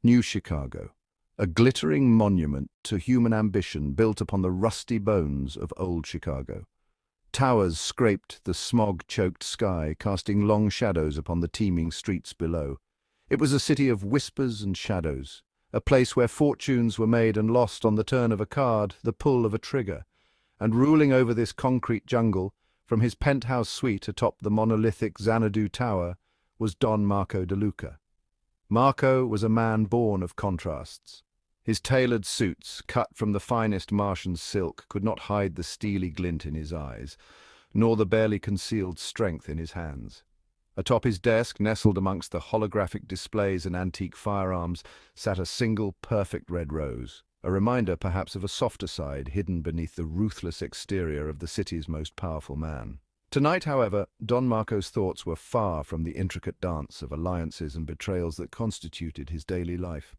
New Chicago, a glittering monument to human ambition built upon the rusty bones of old Chicago. Towers scraped the smog-choked sky, casting long shadows upon the teeming streets below. It was a city of whispers and shadows, a place where fortunes were made and lost on the turn of a card, the pull of a trigger. And ruling over this concrete jungle, from his penthouse suite atop the monolithic Xanadu Tower, was Don Marco DeLuca. Marco was a man born of contrasts. His tailored suits, cut from the finest Martian silk, could not hide the steely glint in his eyes, nor the barely concealed strength in his hands. Atop his desk, nestled amongst the holographic displays and antique firearms, sat a single perfect red rose, a reminder perhaps of a softer side hidden beneath the ruthless exterior of the city's most powerful man. Tonight, however, Don Marco's thoughts were far from the intricate dance of alliances and betrayals that constituted his daily life.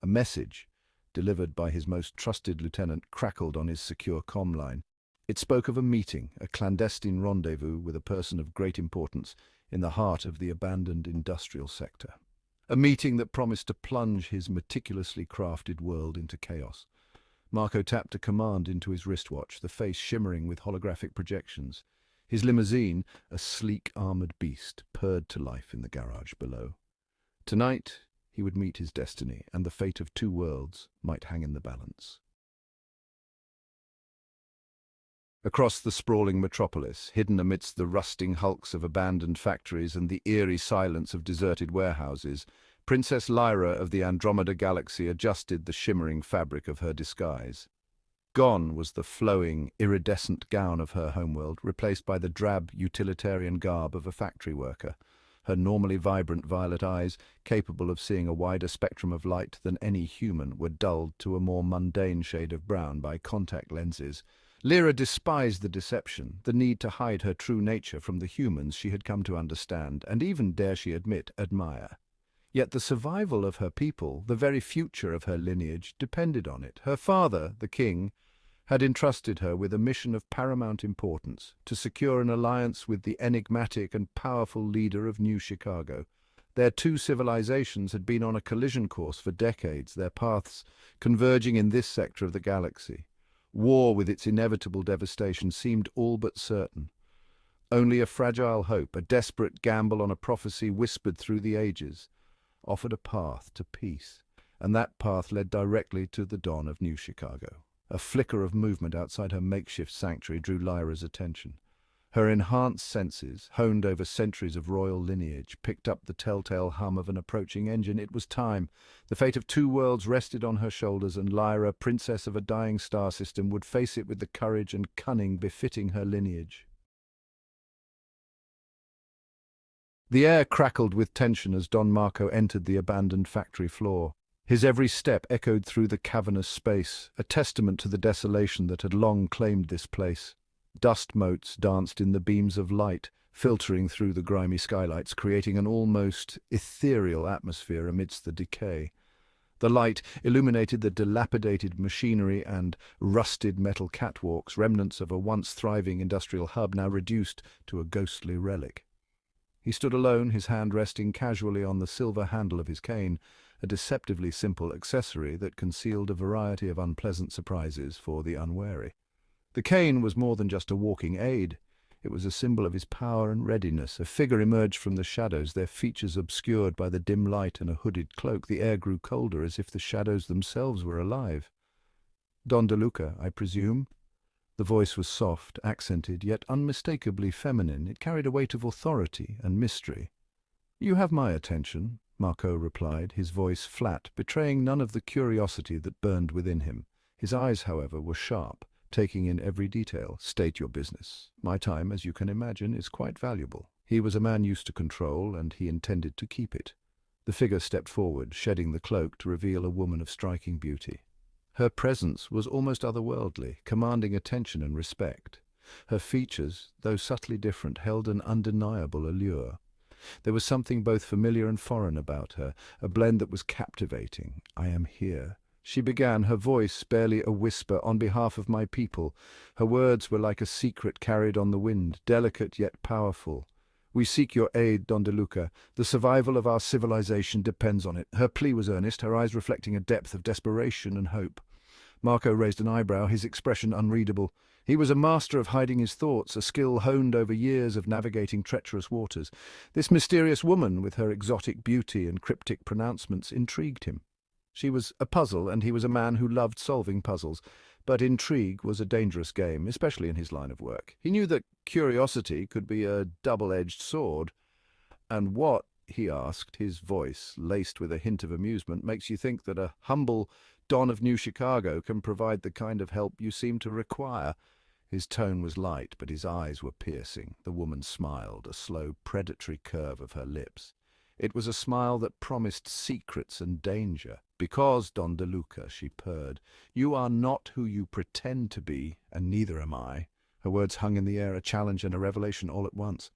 A message, delivered by his most trusted lieutenant, crackled on his secure comm line. It spoke of a meeting, a clandestine rendezvous with a person of great importance in the heart of the abandoned industrial sector. A meeting that promised to plunge his meticulously crafted world into chaos. Marco tapped a command into his wristwatch, the face shimmering with holographic projections. His limousine, a sleek armored beast, purred to life in the garage below. Tonight, he would meet his destiny, and the fate of two worlds might hang in the balance. Across the sprawling metropolis, hidden amidst the rusting hulks of abandoned factories and the eerie silence of deserted warehouses, Princess Lyra of the Andromeda Galaxy adjusted the shimmering fabric of her disguise. Gone was the flowing, iridescent gown of her homeworld, replaced by the drab, utilitarian garb of a factory worker. Her normally vibrant violet eyes, capable of seeing a wider spectrum of light than any human, were dulled to a more mundane shade of brown by contact lenses. Lyra despised the deception, the need to hide her true nature from the humans she had come to understand, and even, dare she admit, admire. Yet the survival of her people, the very future of her lineage, depended on it. Her father, the king, had entrusted her with a mission of paramount importance, to secure an alliance with the enigmatic and powerful leader of New Chicago. Their two civilizations had been on a collision course for decades, their paths converging in this sector of the galaxy. War, with its inevitable devastation, seemed all but certain. Only a fragile hope, a desperate gamble on a prophecy whispered through the ages, offered a path to peace, and that path led directly to the dawn of New Chicago. A flicker of movement outside her makeshift sanctuary drew Lyra's attention. Her enhanced senses, honed over centuries of royal lineage, picked up the telltale hum of an approaching engine. It was time. The fate of two worlds rested on her shoulders, and Lyra, princess of a dying star system, would face it with the courage and cunning befitting her lineage. The air crackled with tension as Don Marco entered the abandoned factory floor. His every step echoed through the cavernous space, a testament to the desolation that had long claimed this place. Dust motes danced in the beams of light, filtering through the grimy skylights, creating an almost ethereal atmosphere amidst the decay. The light illuminated the dilapidated machinery and rusted metal catwalks, remnants of a once thriving industrial hub now reduced to a ghostly relic. He stood alone, his hand resting casually on the silver handle of his cane, a deceptively simple accessory that concealed a variety of unpleasant surprises for the unwary. The cane was more than just a walking aid. It was a symbol of his power and readiness. A figure emerged from the shadows, their features obscured by the dim light and a hooded cloak. The air grew colder, as if the shadows themselves were alive. "Don DeLuca, I presume?" The voice was soft, accented, yet unmistakably feminine. It carried a weight of authority and mystery. "You have my attention," Marco replied, his voice flat, betraying none of the curiosity that burned within him. His eyes, however, were sharp, taking in every detail. "State your business. My time, as you can imagine, is quite valuable." He was a man used to control, and he intended to keep it. The figure stepped forward, shedding the cloak to reveal a woman of striking beauty. Her presence was almost otherworldly, commanding attention and respect. Her features, though subtly different, held an undeniable allure. There was something both familiar and foreign about her, a blend that was captivating. "I am here," she began, her voice barely a whisper, "on behalf of my people." Her words were like a secret carried on the wind, delicate yet powerful. We seek your aid, Don De Luca. The survival of our civilization depends on it." Her plea was earnest, her eyes reflecting a depth of desperation and hope. Marco raised an eyebrow, his expression unreadable. He was a master of hiding his thoughts, a skill honed over years of navigating treacherous waters. This mysterious woman, with her exotic beauty and cryptic pronouncements, intrigued him. She was a puzzle, and he was a man who loved solving puzzles. But intrigue was a dangerous game, especially in his line of work. He knew that curiosity could be a double-edged sword. "And what," he asked, his voice laced with a hint of amusement, "makes you think that a humble Don of New Chicago can provide the kind of help you seem to require?" His tone was light, but his eyes were piercing. The woman smiled, a slow, predatory curve of her lips. It was a smile that promised secrets and danger. "Because, Don De Luca," she purred, "you are not who you pretend to be, and neither am I." Her words hung in the air, a challenge and a revelation all at once.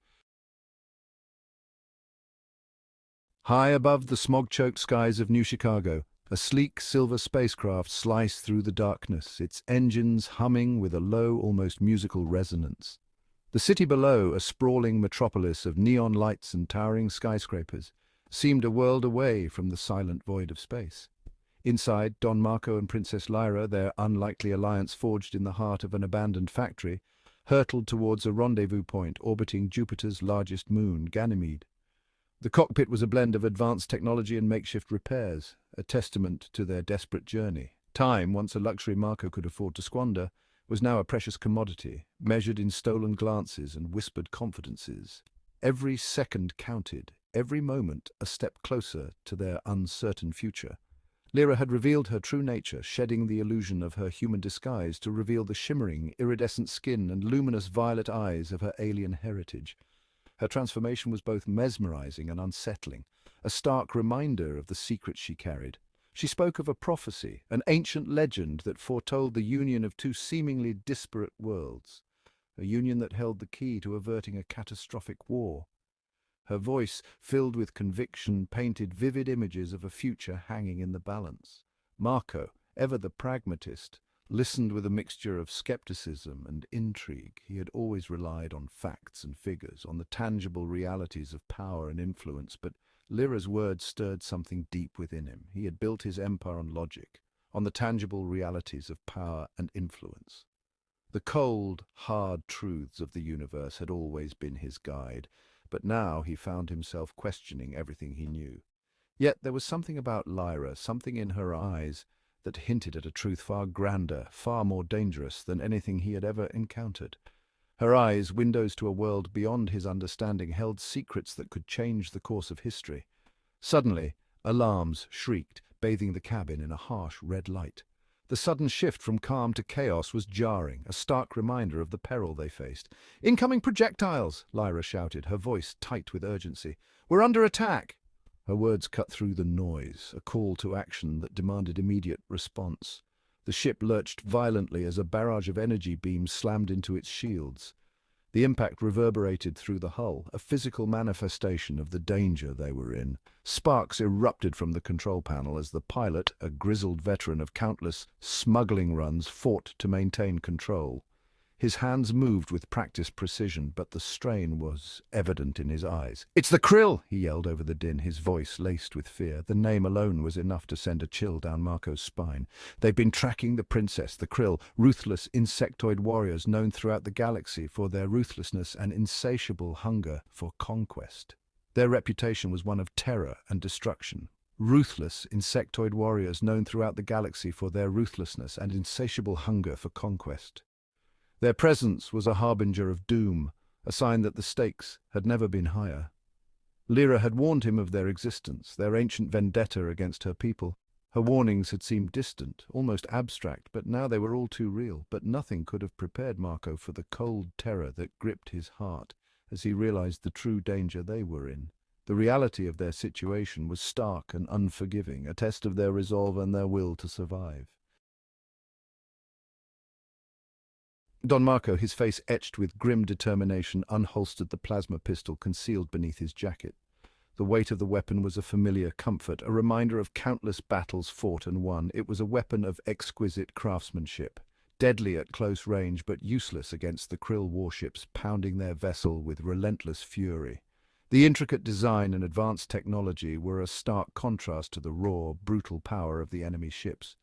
High above the smog-choked skies of New Chicago, a sleek silver spacecraft sliced through the darkness, its engines humming with a low, almost musical resonance. The city below, a sprawling metropolis of neon lights and towering skyscrapers, seemed a world away from the silent void of space. Inside, Don Marco and Princess Lyra, their unlikely alliance forged in the heart of an abandoned factory, hurtled towards a rendezvous point orbiting Jupiter's largest moon, Ganymede. The cockpit was a blend of advanced technology and makeshift repairs, a testament to their desperate journey. Time, once a luxury Marco could afford to squander, was now a precious commodity, measured in stolen glances and whispered confidences. Every second counted, every moment a step closer to their uncertain future. Lyra had revealed her true nature, shedding the illusion of her human disguise to reveal the shimmering, iridescent skin and luminous violet eyes of her alien heritage. Her transformation was both mesmerizing and unsettling, a stark reminder of the secrets she carried. She spoke of a prophecy, an ancient legend that foretold the union of two seemingly disparate worlds, a union that held the key to averting a catastrophic war. Her voice, filled with conviction, painted vivid images of a future hanging in the balance. Marco, ever the pragmatist, listened with a mixture of skepticism and intrigue. He had always relied on facts and figures, on the tangible realities of power and influence, but Lyra's words stirred something deep within him. He had built his empire on logic, on the tangible realities of power and influence. The cold, hard truths of the universe had always been his guide, but now he found himself questioning everything he knew. Yet there was something about Lyra, something in her eyes, that hinted at a truth far grander, far more dangerous than anything he had ever encountered. Her eyes, windows to a world beyond his understanding, held secrets that could change the course of history. Suddenly, alarms shrieked, bathing the cabin in a harsh red light. The sudden shift from calm to chaos was jarring, a stark reminder of the peril they faced. "Incoming projectiles!" Lyra shouted, her voice tight with urgency. "We're under attack!" Her words cut through the noise, a call to action that demanded immediate response. The ship lurched violently as a barrage of energy beams slammed into its shields. The impact reverberated through the hull, a physical manifestation of the danger they were in. Sparks erupted from the control panel as the pilot, a grizzled veteran of countless smuggling runs, fought to maintain control. His hands moved with practiced precision, but the strain was evident in his eyes. "It's the Krill!" he yelled over the din, his voice laced with fear. The name alone was enough to send a chill down Marco's spine. "They've been tracking the princess, the Krill, ruthless insectoid warriors known throughout the galaxy for their ruthlessness and insatiable hunger for conquest. Their reputation was one of terror and destruction. Ruthless insectoid warriors known throughout the galaxy for their ruthlessness and insatiable hunger for conquest. Their presence was a harbinger of doom, a sign that the stakes had never been higher. Lyra had warned him of their existence, their ancient vendetta against her people. Her warnings had seemed distant, almost abstract, but now they were all too real. But nothing could have prepared Marco for the cold terror that gripped his heart as he realized the true danger they were in. The reality of their situation was stark and unforgiving, a test of their resolve and their will to survive. Don Marco, his face etched with grim determination, unholstered the plasma pistol concealed beneath his jacket. The weight of the weapon was a familiar comfort, a reminder of countless battles fought and won. It was a weapon of exquisite craftsmanship, deadly at close range but useless against the Krill warships pounding their vessel with relentless fury. The intricate design and advanced technology were a stark contrast to the raw, brutal power of the enemy's ships.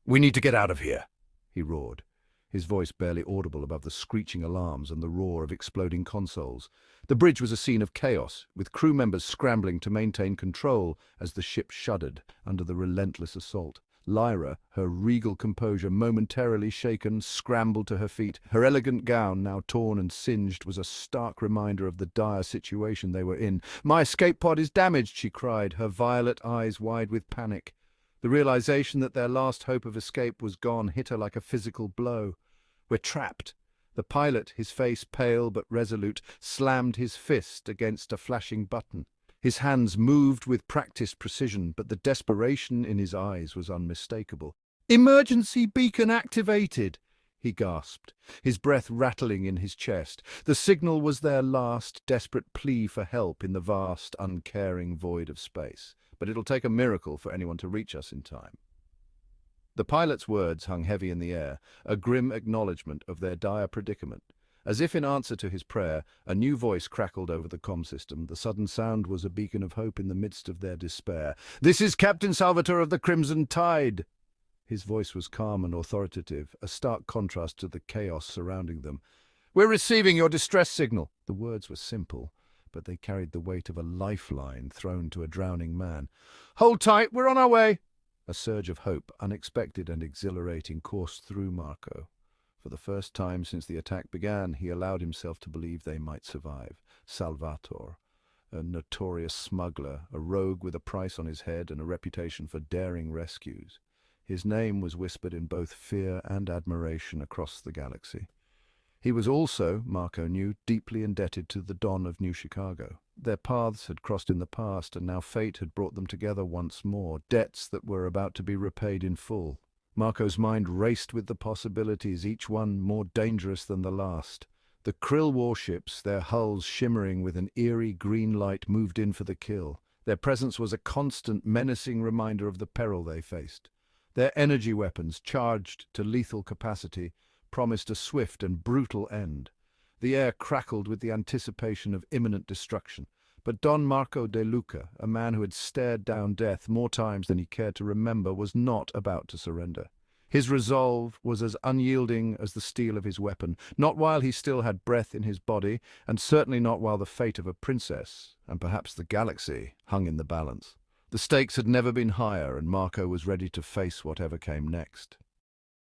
"We need to get out of here," he roared, his voice barely audible above the screeching alarms and the roar of exploding consoles. The bridge was a scene of chaos, with crew members scrambling to maintain control as the ship shuddered under the relentless assault. Lyra, her regal composure momentarily shaken, scrambled to her feet. Her elegant gown, now torn and singed, was a stark reminder of the dire situation they were in. "My escape pod is damaged," she cried, her violet eyes wide with panic. The realization that their last hope of escape was gone hit her like a physical blow. "We're trapped." The pilot, his face pale but resolute, slammed his fist against a flashing button. His hands moved with practiced precision, but the desperation in his eyes was unmistakable. "Emergency beacon activated," he gasped, his breath rattling in his chest. The signal was their last, desperate plea for help in the vast, uncaring void of space. "But it'll take a miracle for anyone to reach us in time." The pilot's words hung heavy in the air, a grim acknowledgement of their dire predicament. As if in answer to his prayer, a new voice crackled over the comm system. The sudden sound was a beacon of hope in the midst of their despair. "This is Captain Salvatore of the Crimson Tide." His voice was calm and authoritative, a stark contrast to the chaos surrounding them. "We're receiving your distress signal." The words were simple, but they carried the weight of a lifeline thrown to a drowning man. "Hold tight, we're on our way." A surge of hope, unexpected and exhilarating, coursed through Marco. For the first time since the attack began, he allowed himself to believe they might survive. Salvatore, a notorious smuggler, a rogue with a price on his head and a reputation for daring rescues. His name was whispered in both fear and admiration across the galaxy. He was also, Marco knew, deeply indebted to the Don of New Chicago. Their paths had crossed in the past, and now fate had brought them together once more, debts that were about to be repaid in full. Marco's mind raced with the possibilities, each one more dangerous than the last. The Krill warships, their hulls shimmering with an eerie green light, moved in for the kill. Their presence was a constant, menacing reminder of the peril they faced. Their energy weapons, charged to lethal capacity, promised a swift and brutal end. The air crackled with the anticipation of imminent destruction. But Don Marco de Luca, a man who had stared down death more times than he cared to remember, was not about to surrender. His resolve was as unyielding as the steel of his weapon, not while he still had breath in his body, and certainly not while the fate of a princess, and perhaps the galaxy, hung in the balance. The stakes had never been higher, and Marco was ready to face whatever came next.